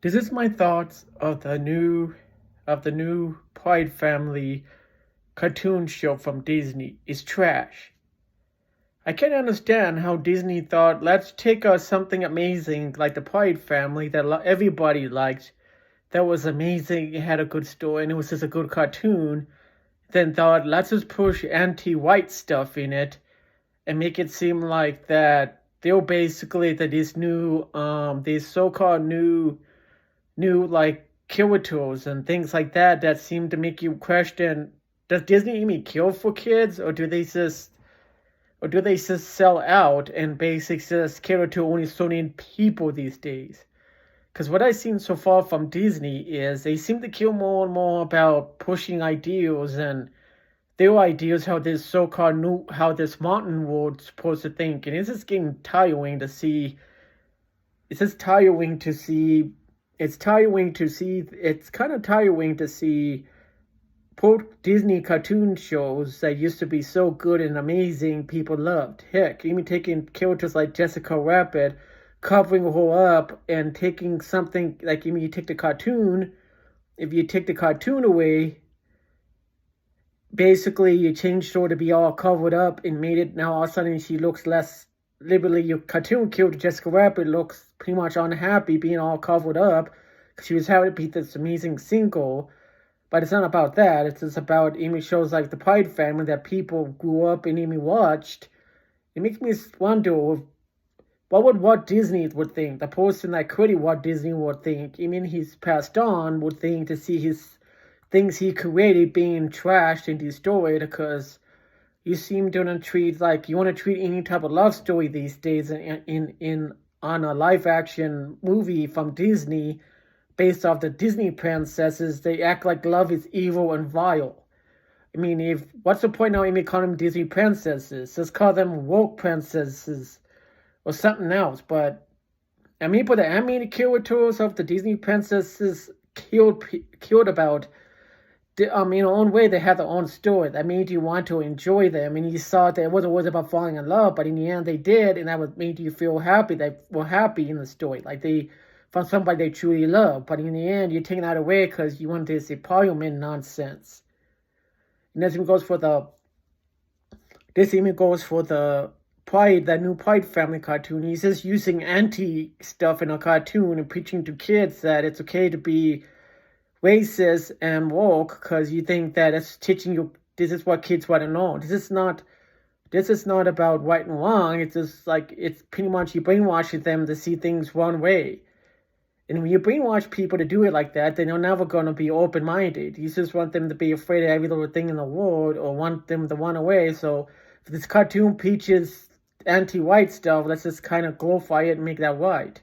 This is my thoughts of the new Pride Family cartoon show from Disney. It's trash. I can't understand how Disney thought, let's take something amazing like the Pride Family that everybody liked, that was amazing, it had a good story, and it was just a good cartoon. Then thought, let's just push anti-white stuff in it and make it seem like that they're basically that these so-called new like characters and things like that seem to make you question, does Disney even kill for kids, or do they just sell out and basically just cater to only certain people these days? Because what I've seen so far from Disney is they seem to care more and more about pushing ideals and their ideas how this so-called new how this modern world's supposed to think, and it's just getting tiring to see. It's just tiring to see. It's tiring to see. It's kind of tiring to see Disney cartoon shows that used to be so good and amazing, people loved. Heck, even taking characters like Jessica Rabbit, covering her up, and taking something like, even you take the cartoon, if you take the cartoon away, basically you changed her to be all covered up and made it now all of a sudden she looks less. Literally, your cartoon character Jessica Rabbit looks pretty much unhappy being all covered up because she was having to be this amazing single. But it's not about that. It's just about even shows like the Pride Family that people grew up and even watched. It makes me wonder what would Walt Disney would think. The person that created Walt Disney would think. I mean, he's passed on, would think to see his things he created being trashed and destroyed, because you seem to treat, like, you want to treat any type of love story these days in on a live action movie from Disney based off the Disney princesses. They act like love is evil and vile. I mean, if what's the point now even calling them Disney princesses? Just call them woke princesses or something else. But I mean, but the animated characters of the Disney princesses killed about. In their own way, they had their own story. That made you want to enjoy them. I mean, you saw that it wasn't always about falling in love, but in the end, they did, and that was made you feel happy. They were happy in the story, like they found somebody they truly love. But in the end, you're taking that away because you want this parliament nonsense. And this even goes for the Pride, that new Pride Family cartoon. He's just using anti stuff in a cartoon and preaching to kids that it's okay to be racist and woke because you think that it's teaching you, this is what kids want to know. This is not about right and wrong. It's just like, it's pretty much you brainwashing them to see things one way. And when you brainwash people to do it like that, then they're never going to be open-minded. You just want them to be afraid of every little thing in the world, or want them to run away. So if this cartoon preaches anti-white stuff, let's just kind of glorify it and make that right.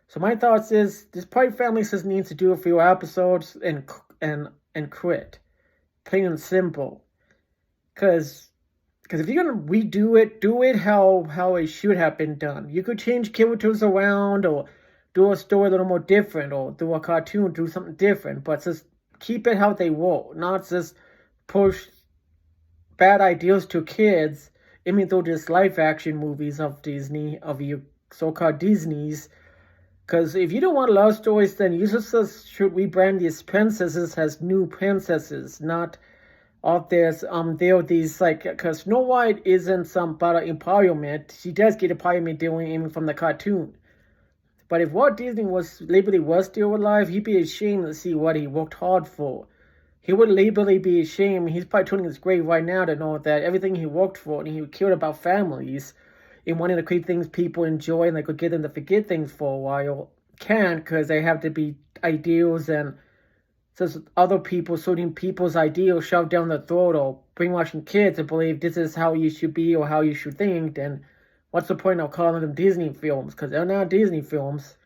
So my thoughts is, this Pride Family just needs to do a few episodes and quit, plain and simple. Because if you're gonna redo it, do it how it should have been done. You could change characters around, or do a story a little more different, or do a cartoon, do something different. But just keep it how they were, not just push bad ideas to kids. Even though there's live action movies of Disney, of your so-called Disney's. Because if you don't want love stories, then you just should rebrand these princesses as new princesses, not of this, there these, like, because Snow White isn't some about empowerment. She does get empowerment doing even from the cartoon. But if Walt Disney was still alive, he'd be ashamed to see what he worked hard for. He would literally be ashamed. He's probably turning his grave right now to know that everything he worked for, and he cared about families, and wanting to create things people enjoy and they could get them to forget things for a while, can't, because they have to be ideals and just other people, certain people's ideals shoved down their throat, or brainwashing kids to believe this is how you should be or how you should think. Then what's the point of calling them Disney films? Because they're not Disney films.